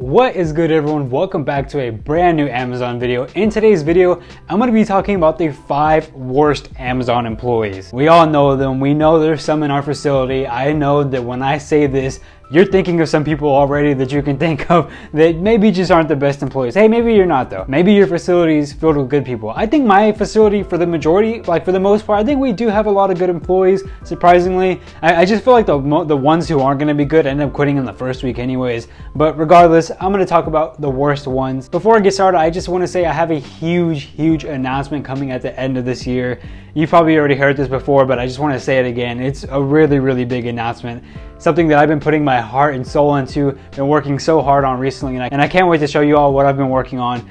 What is good, everyone? Welcome back to a brand new Amazon video. In today's video, I'm going to be talking about the 5 worst Amazon employees. We all know them. We know there's some in our facility. I know that when I say this, you're thinking of some people already that you can think of that maybe just aren't the best employees. Hey, maybe you're not though. Maybe your facility is filled with good people. I think my facility, for the majority, like for the most part, I think we do have a lot of good employees, surprisingly. I just feel like the ones who aren't going to be good end up quitting in the first week anyways. But regardless, I'm going to talk about the worst ones. Before I get started, I just want to say I have a huge announcement coming at the end of this year. You've probably already heard this before, but I just want to say it again. It's a really big announcement. Something that I've been putting my heart and soul into, been working so hard on recently, and I can't wait to show you all what I've been working on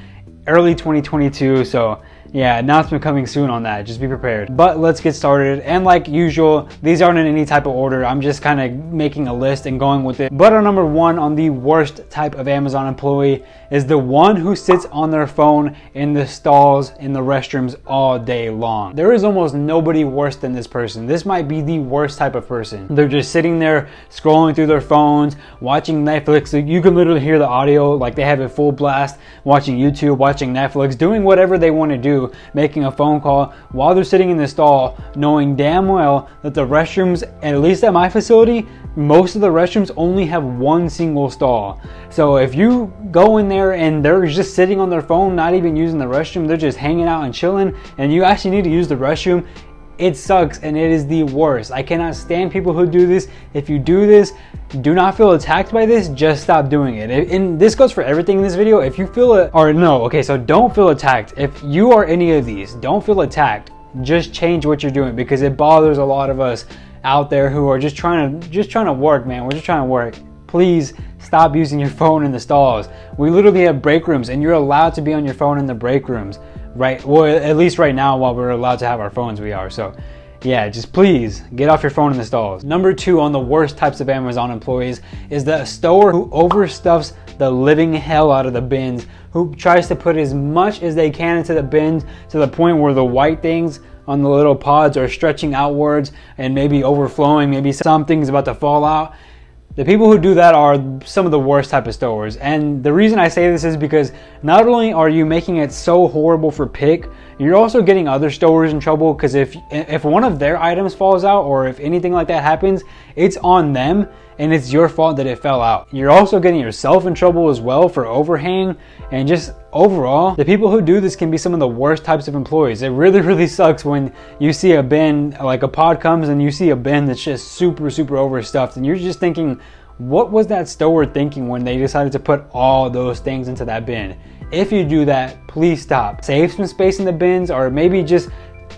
early 2022. So yeah, announcement coming soon on that. Just be prepared. But let's get started. And like usual, these aren't in any type of order. I'm just kind of making a list and going with it. But our number 1 on the worst type of Amazon employee is the one who sits on their phone in the stalls in the restrooms all day long. There is almost nobody worse than this person. This might be the worst type of person. They're just sitting there scrolling through their phones, watching Netflix. You can literally hear the audio, like they have it full blast, watching YouTube, watching Netflix, doing whatever they want to do, making a phone call while they're sitting in the stall, knowing damn well that the restrooms, at least at my facility, most of the restrooms only have one single stall. So if you go in there and they're just sitting on their phone, not even using the restroom, they're just hanging out and chilling, and you actually need to use the restroom, it sucks and it is the worst. I cannot stand people who do this. If you do this, do not feel attacked by this, just stop doing it. And this goes for everything in this video. If you feel it, or no, okay, so don't feel attacked. If you are any of these, don't feel attacked. Just change what you're doing, because it bothers a lot of us out there who are just trying to work, man. We're just trying to work. Please stop using your phone in the stalls. We literally have break rooms and you're allowed to be on your phone in the break rooms, right? Well, at least right now, while we're allowed to have our phones, we are. So yeah, just please get off your phone in the stalls. Number 2 on the worst types of Amazon employees is the stower who overstuffs the living hell out of the bins, who tries to put as much as they can into the bins to the point where the white things on the little pods are stretching outwards and maybe overflowing, maybe something's about to fall out. The people who do that are some of the worst type of stowers. And the reason I say this is because not only are you making it so horrible for pick, you're also getting other stowers in trouble, because if one of their items falls out or if anything like that happens, it's on them and it's your fault that it fell out. You're also getting yourself in trouble as well for overhang, and just overall, the people who do this can be some of the worst types of employees. It really sucks when you see a bin, like a pod comes and you see a bin that's just super overstuffed, and you're just thinking, what was that stower thinking when they decided to put all those things into that bin? If you do that, please stop. Save some space in the bins, or maybe just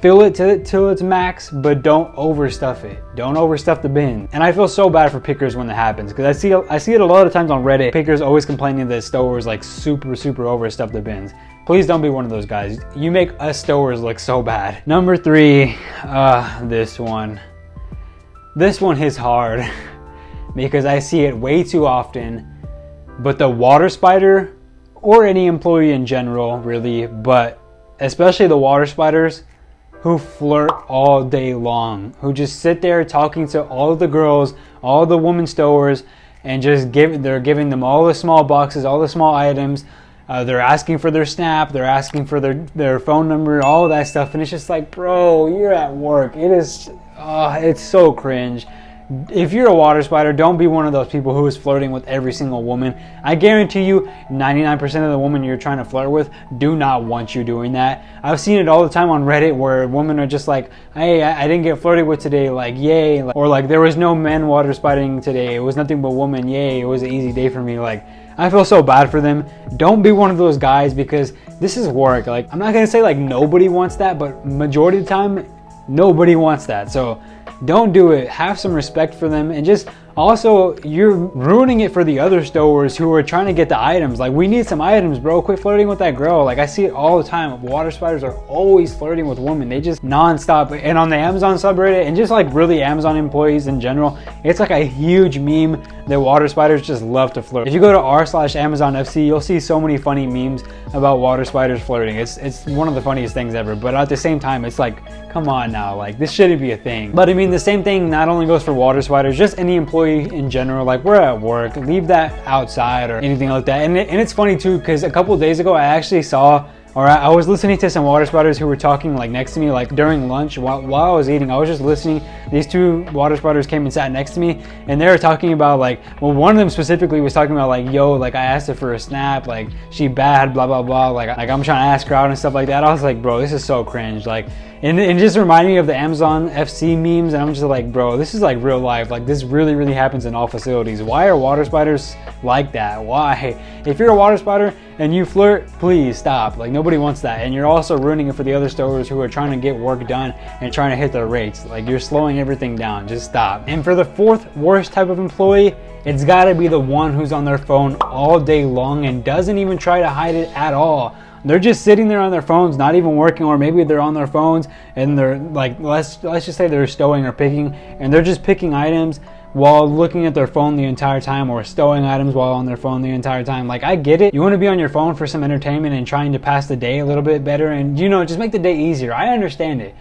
fill it till its max, but don't overstuff it. Don't overstuff the bin. And I feel so bad for pickers when that happens, because I see it a lot of times on Reddit. Pickers always complaining that stowers like super overstuff the bins. Please don't be one of those guys. You make us stowers look so bad. Number 3, this one hits hard because I see it way too often. But the water spider, or any employee in general really, but especially the water spiders, who flirt all day long, who just sit there talking to all of the girls, all the women stowers, and they're giving them all the small boxes, all the small items. They're asking for their snap, they're asking for their phone number, all of that stuff, and it's just like, bro, you're at work. It's so cringe. If you're a water spider, don't be one of those people who is flirting with every single woman. I guarantee you 99% of the women you're trying to flirt with do not want you doing that. I've seen it all the time on Reddit where women are just like, hey, I didn't get flirted with today, like yay, or like there was no men water spidering today, it was nothing but women, yay, it was an easy day for me. Like, I feel so bad for them. Don't be one of those guys, because this is work. Like, I'm not gonna say like nobody wants that, but majority of the time nobody wants that. So don't do it. Have some respect for them, and just also, you're ruining it for the other stowers who are trying to get the items. Like, we need some items, bro. Quit flirting with that girl. Like, I see it all the time. Water spiders are always flirting with women. They just non-stop. And on the Amazon subreddit, and just like really Amazon employees in general, it's like a huge meme that water spiders just love to flirt. If you go to r/AmazonFC, you'll see so many funny memes about water spiders flirting. It's one of the funniest things ever, but at the same time, it's like, come on now, like this shouldn't be a thing. But I mean, the same thing not only goes for water spiders, just any employee in general. Like, we're at work, leave that outside or anything like that. And it's funny too, because a couple of days ago, I actually saw, or I was listening to some water spiders who were talking like next to me, like during lunch while I was eating. I was just listening. These two water spiders came and sat next to me, and they were talking about like, well, one of them specifically was talking about like, yo, like I asked her for a snap, like she bad, blah blah blah, like I'm trying to ask her out and stuff like that. I was like, bro, this is so cringe. Like, and it just reminded me of the Amazon FC memes, and I'm just like, bro, this is like real life. Like, this really happens in all facilities. Why are water spiders like that? Why? If you're a water spider and you flirt, please stop. Like, nobody wants that. And you're also ruining it for the other stores who are trying to get work done and trying to hit their rates. Like, you're slowing everything down. Just stop. And for the fourth worst type of employee, it's gotta be the one who's on their phone all day long and doesn't even try to hide it at all. They're just sitting there on their phones, not even working, or maybe they're on their phones and they're like, let's just say they're stowing or picking, and they're just picking items while looking at their phone the entire time, or stowing items while on their phone the entire time. Like, I get it. You want to be on your phone for some entertainment and trying to pass the day a little bit better and, you know, just make the day easier. I understand it.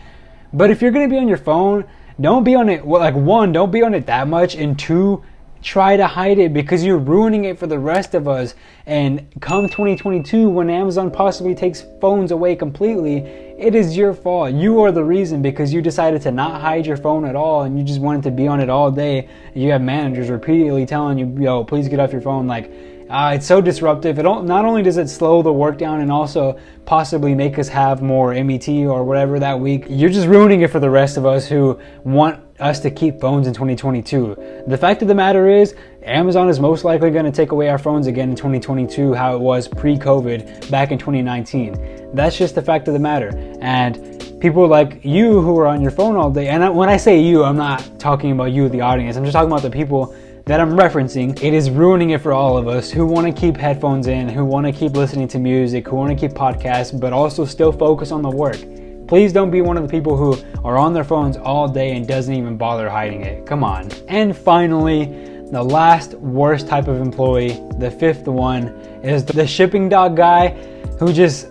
But if you're going to be on your phone, don't be on it. Well, like, one, don't be on it that much, and two, try to hide it, because you're ruining it for the rest of us. And come 2022, when Amazon possibly takes phones away completely, it is your fault. You are the reason, because you decided to not hide your phone at all and you just wanted to be on it all day. You have managers repeatedly telling you, yo, please get off your phone. Like, it's so disruptive. Not only does it slow the work down and also possibly make us have more MET or whatever that week, you're just ruining it for the rest of us who want us to keep phones in 2022. The fact of the matter is, Amazon is most likely going to take away our phones again in 2022, how it was pre-COVID back in 2019. That's just the fact of the matter. And people like you who are on your phone all day, and when I say you, I'm not talking about you, the audience. I'm just talking about the people that I'm referencing. It is ruining it for all of us who want to keep headphones in, who want to keep listening to music, who want to keep podcasts, but also still focus on the work. Please don't be one of the people who are on their phones all day and doesn't even bother hiding it. Come on. And finally, the last worst type of employee, the fifth one, is the shipping dock guy who just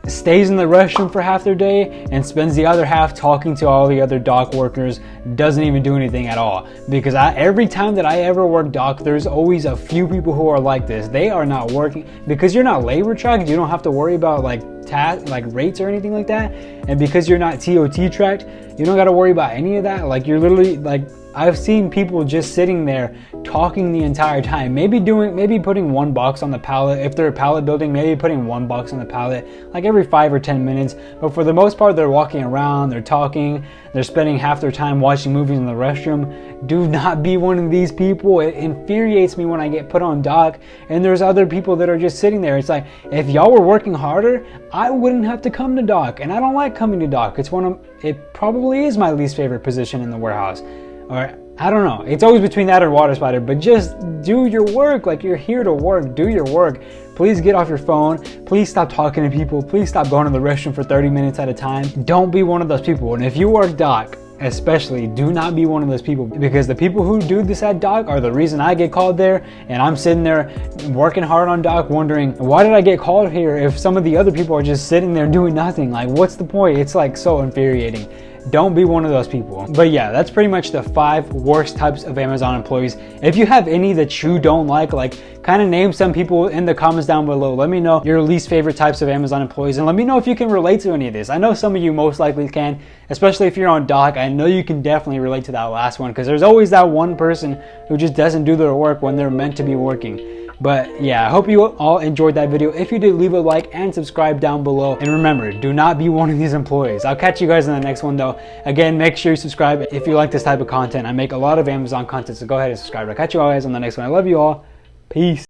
stays in the restroom for half their day and spends the other half talking to all the other dock workers, doesn't even do anything at all. Because every time that I ever work dock, there's always a few people who are like this. They are not working, because you're not labor tracked, you don't have to worry about like rates or anything like that. And because you're not TOT tracked, you don't got to worry about any of that. Like, you're literally like, I've seen people just sitting there talking the entire time, maybe putting one box on the pallet. If they're pallet building, maybe putting one box on the pallet like every 5 or 10 minutes. But for the most part, they're walking around, they're talking, they're spending half their time watching movies in the restroom. Do not be one of these people. It infuriates me when I get put on dock and there's other people that are just sitting there. It's like, if y'all were working harder, I wouldn't have to come to dock, and I don't like coming to dock. It probably is my least favorite position in the warehouse. Or I don't know. It's always between that or water spider, but just do your work. Like, you're here to work. Do your work. Please get off your phone. Please stop talking to people. Please stop going to the restroom for 30 minutes at a time. Don't be one of those people. And if you work dock, especially, do not be one of those people, because the people who do this at dock are the reason I get called there, and I'm sitting there working hard on dock wondering, why did I get called here if some of the other people are just sitting there doing nothing? Like, what's the point? It's like so infuriating. Don't be one of those people. But yeah, that's pretty much the 5 worst types of Amazon employees. If you have any that you don't like kind of name some people in the comments down below. Let me know your least favorite types of Amazon employees, and let me know if you can relate to any of this. I know some of you most likely can, especially if you're on dock. I know you can definitely relate to that last one, because there's always that one person who just doesn't do their work when they're meant to be working. But yeah, I hope you all enjoyed that video. If you did, leave a like and subscribe down below. And remember, do not be one of these employees. I'll catch you guys in the next one though. Again, make sure you subscribe if you like this type of content. I make a lot of Amazon content, so go ahead and subscribe. I'll catch you all guys on the next one. I love you all. Peace.